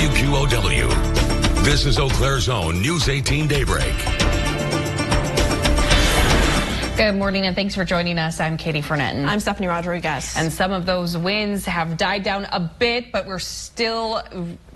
WQOW. This is Eau Claire's own News 18 Daybreak. Good morning and thanks for joining us. I'm Katie Fernetton. I'm Stephanie Rodriguez. And some of those winds have died down a bit, but we're still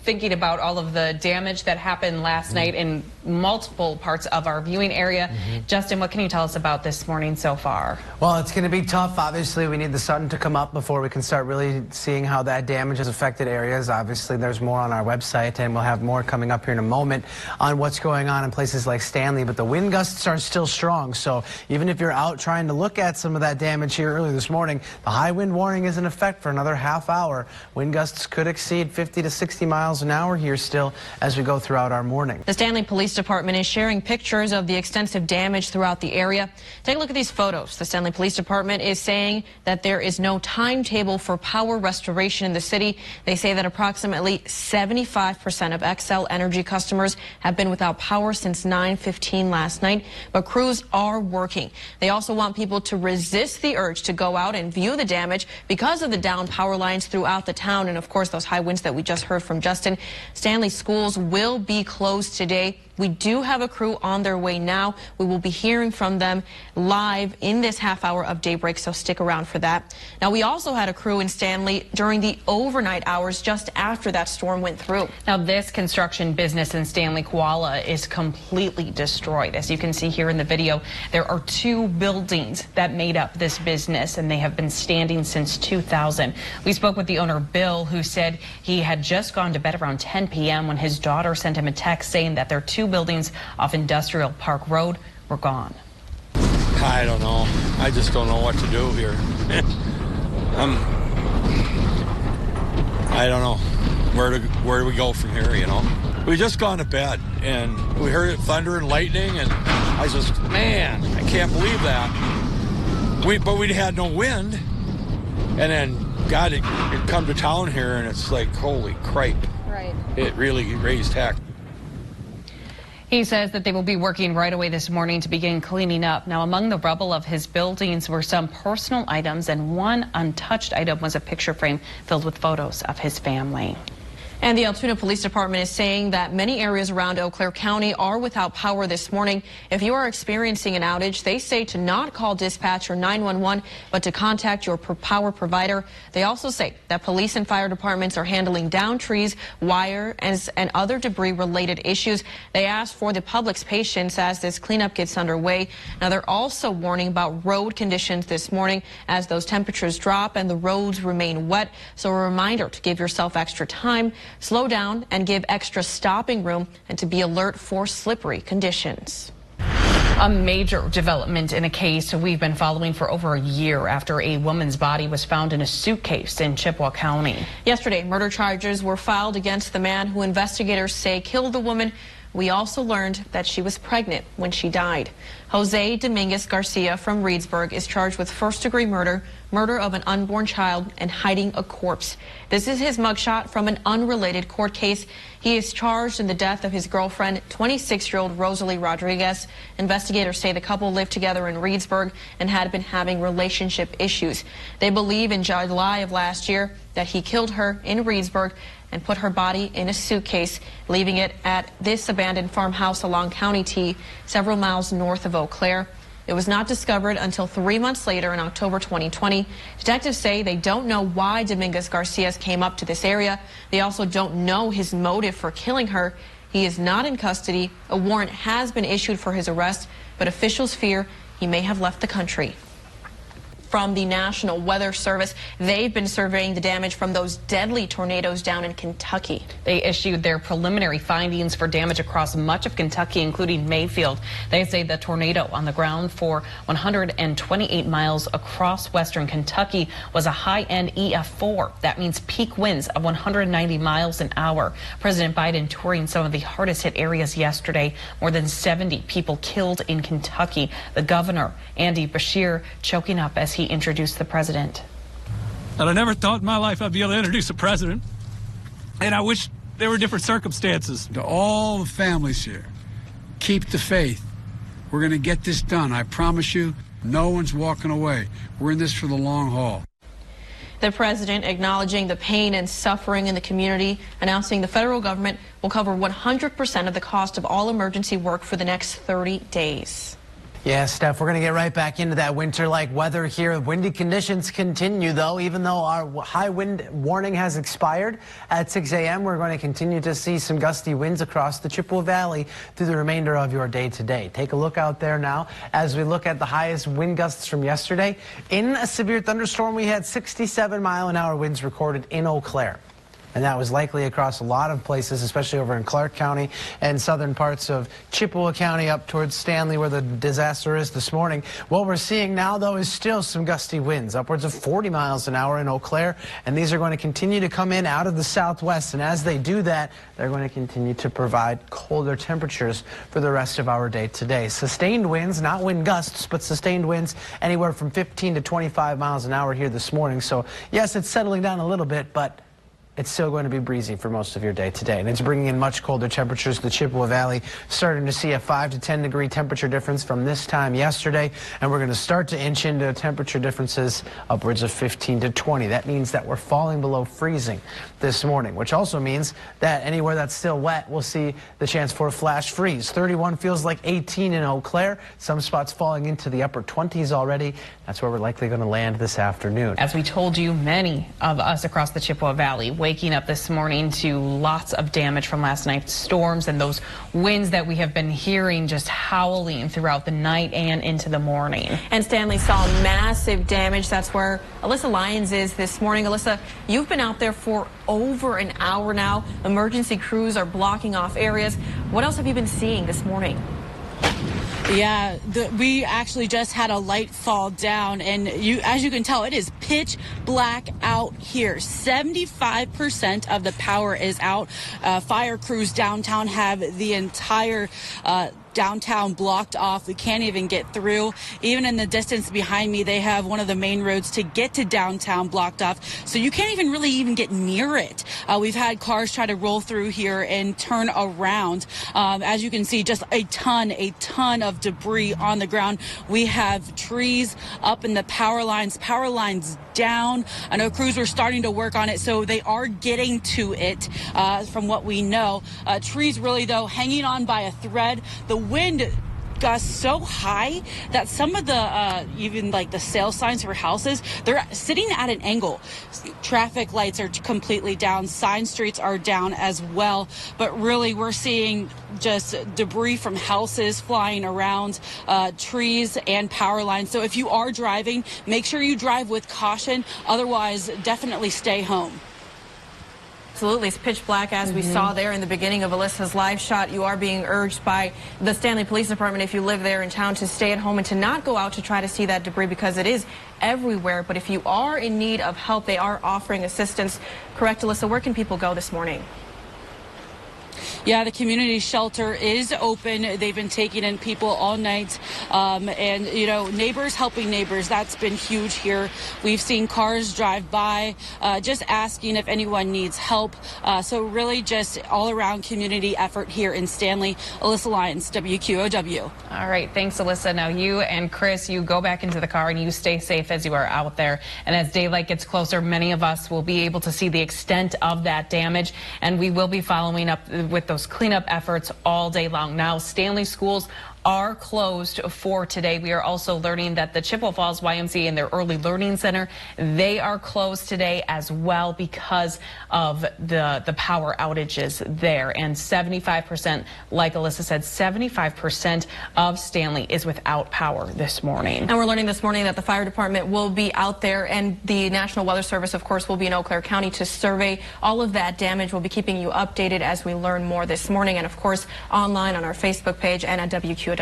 thinking about all of the damage that happened last night in multiple parts of our viewing area. Justin, what can you tell us about this morning so far? Well, it's going to be tough. Obviously, we need the sun to come up before we can start really seeing how that damage has affected areas. Obviously, there's more on our website, and we'll have more coming up here in a moment on what's going on in places like Stanley. But the wind gusts are still strong, so even if you're out trying to look at some of that damage here early this morning, the high wind warning is in effect for another half hour. Wind gusts could exceed 50 to 60 miles an hour here still as we go throughout our morning. The Stanley Police Department is sharing pictures of the extensive damage throughout the area. Take a look at these photos. The Stanley Police Department is saying that there is no timetable for power restoration in the city. They say that approximately 75% of Xcel Energy customers have been without power since 9:15 last night, but crews are working. They also want people to resist the urge to go out and view the damage because of the down power lines throughout the town and, of course, those high winds that we just heard from Justin. Stanley schools will be closed today. We do have a crew on their way now. We will be hearing from them live in this half hour of Daybreak, so stick around for that. Now, we also had a crew in Stanley during the overnight hours just after that storm went through. Now, this construction business in Stanley, Koala is completely destroyed. As you can see here in the video, there are two buildings that made up this business, and they have been standing since 2000. We spoke with the owner, Bill, who said he had just gone to bed around 10 p.m. when his daughter sent him a text saying that their two buildings off Industrial Park Road were gone. I don't know. I just don't know what to do here. I don't know where do we go from here, you know? We just gone to bed and we heard it thunder and lightning and I just, man, I can't believe that. But we had no wind, and then God, it come to town here and it's like, holy cripe. Right. It really raised heck. He says that they will be working right away this morning to begin cleaning up. Now, among the rubble of his buildings were some personal items, and one untouched item was a picture frame filled with photos of his family. And the Altoona Police Department is saying that many areas around Eau Claire County are without power this morning. If you are experiencing an outage, they say to not call dispatch or 911, but to contact your power provider. They also say that police and fire departments are handling down trees, wire, and other debris-related issues. They ask for the public's patience as this cleanup gets underway. Now, they're also warning about road conditions this morning as those temperatures drop and the roads remain wet. So a reminder to give yourself extra time, slow down, and give extra stopping room, and to be alert for slippery conditions. A major development in a case we've been following for over a year after a woman's body was found in a suitcase in Chippewa County. Yesterday, murder charges were filed against the man who investigators say killed the woman. We also learned that she was pregnant when she died. Jose Dominguez Garcia from Reedsburg is charged with first-degree murder, murder of an unborn child, and hiding a corpse. This is his mugshot from an unrelated court case. He is charged in the death of his girlfriend, 26-year-old Rosalie Rodriguez. Investigators say the couple lived together in Reedsburg and had been having relationship issues. They believe in July of last year that he killed her in Reedsburg and put her body in a suitcase, leaving it at this abandoned farmhouse along County T, several miles north of Eau Claire. It was not discovered until 3 months later in October 2020. Detectives say they don't know why Dominguez Garcia came up to this area. They also don't know his motive for killing her. He is not in custody. A warrant has been issued for his arrest, but officials fear he may have left the country. From the National Weather Service, they've been surveying the damage from those deadly tornadoes down in Kentucky. They issued their preliminary findings for damage across much of Kentucky, including Mayfield. They say the tornado on the ground for 128 miles across western Kentucky was a high-end EF4. That means peak winds of 190 miles an hour. President Biden touring some of the hardest hit areas yesterday. More than 70 people killed in Kentucky. The governor, Andy Beshear, choking up as he introduced the president. And I never thought in my life I'd be able to introduce a president, and I wish there were different circumstances. To all the families here, keep the faith. We're going to get this done. I promise you, no one's walking away. We're in this for the long haul. The president acknowledging the pain and suffering in the community, announcing the federal government will cover 100% of the cost of all emergency work for the next 30 days. Yeah, Steph, we're going to get right back into that winter-like weather here. Windy conditions continue, though. Even though our high wind warning has expired at 6 a.m., we're going to continue to see some gusty winds across the Chippewa Valley through the remainder of your day today. Take a look out there now as we look at the highest wind gusts from yesterday. In a severe thunderstorm, we had 67-mile-an-hour winds recorded in Eau Claire. And that was likely across a lot of places, especially over in Clark County and southern parts of Chippewa County up towards Stanley, where the disaster is this morning. What we're seeing now, though, is still some gusty winds, upwards of 40 miles an hour in Eau Claire. And these are going to continue to come in out of the southwest. And as they do that, they're going to continue to provide colder temperatures for the rest of our day today. Sustained winds, not wind gusts, but sustained winds anywhere from 15 to 25 miles an hour here this morning. So, yes, it's settling down a little bit, but it's still going to be breezy for most of your day today, and it's bringing in much colder temperatures. The Chippewa Valley starting to see a 5 to 10 degree temperature difference from this time yesterday, and we're going to start to inch into temperature differences upwards of 15 to 20. That means that we're falling below freezing this morning, which also means that anywhere that's still wet, we'll see the chance for a flash freeze. 31 feels like 18 in Eau Claire. Some spots falling into the upper 20s already. That's where we're likely going to land this afternoon. As we told you, many of us across the Chippewa Valley waking up this morning to lots of damage from last night's storms and those winds that we have been hearing just howling throughout the night and into the morning. And Stanley saw massive damage. That's where Alyssa Lyons is this morning. Alyssa, you've been out there for over an hour now. Emergency crews are blocking off areas. What else have you been seeing this morning? Yeah, we actually just had a light fall down, and as you can tell, it is pitch black out here. 75% of the power is out. Fire crews downtown have the entire downtown blocked off. We can't even get through. Even in the distance behind me, they have one of the main roads to get to downtown blocked off. So you can't even really get near it. We've had cars try to roll through here and turn around. As you can see, just a ton of debris on the ground. We have trees up in the power lines down. I know crews were starting to work on it, so they are getting to it from what we know. Trees really, though, hanging on by a thread. The wind gusts so high that some of the even like the sale signs for houses, they're sitting at an angle. Traffic lights are completely down. Sign streets are down as well. But really, we're seeing just debris from houses flying around, trees and power lines. So if you are driving, make sure you drive with caution. Otherwise, definitely stay home. Absolutely. It's pitch black, as we saw there in the beginning of Alyssa's live shot. You are being urged by the Stanley Police Department, if you live there in town, to stay at home and to not go out to try to see that debris, because it is everywhere. But if you are in need of help, they are offering assistance. Correct, Alyssa? Where can people go this morning? Yeah, the community shelter is open. They've been taking in people all night. And, you know, neighbors helping neighbors, that's been huge here. We've seen cars drive by just asking if anyone needs help. So really just all around community effort here in Stanley. Alyssa Lyons, WQOW. All right. Thanks, Alyssa. Now you and Chris, you go back into the car and you stay safe as you are out there. And as daylight gets closer, many of us will be able to see the extent of that damage. And we will be following up with those cleanup efforts all day long. Now, Stanley schools are closed for today. We are also learning that the Chippewa Falls YMCA and their Early Learning Center, they are closed today as well because of the power outages there. And 75%, like Alyssa said, 75% of Stanley is without power this morning. And we're learning this morning that the fire department will be out there, and the National Weather Service, of course, will be in Eau Claire County to survey all of that damage. We'll be keeping you updated as we learn more this morning, and of course online on our Facebook page and at WQOW.com.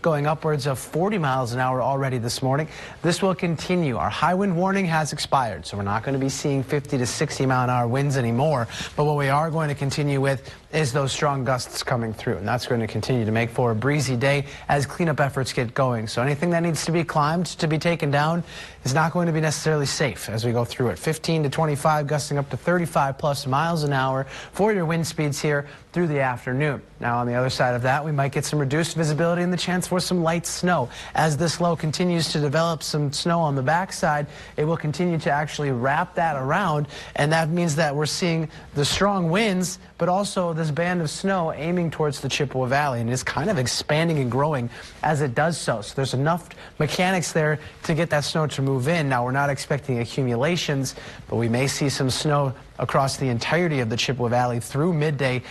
Going upwards of 40 miles an hour already this morning. This will continue. Our high wind warning has expired, so we're not going to be seeing 50 to 60 mile an hour winds anymore. But what we are going to continue with is those strong gusts coming through, and that's going to continue to make for a breezy day as cleanup efforts get going. So anything that needs to be climbed, to be taken down, is not going to be necessarily safe as we go through it. 15 to 25, gusting up to 35 plus miles an hour for your wind speeds here through the afternoon. Now on the other side of that, we might get some reduced visibility and the chance for some light snow. As this low continues to develop some snow on the backside, it will continue to actually wrap that around, and that means that we're seeing the strong winds, but also this band of snow aiming towards the Chippewa Valley, and it's kind of expanding and growing as it does so. So there's enough mechanics there to get that snow to move in. Now, we're not expecting accumulations, but we may see some snow across the entirety of the Chippewa Valley through midday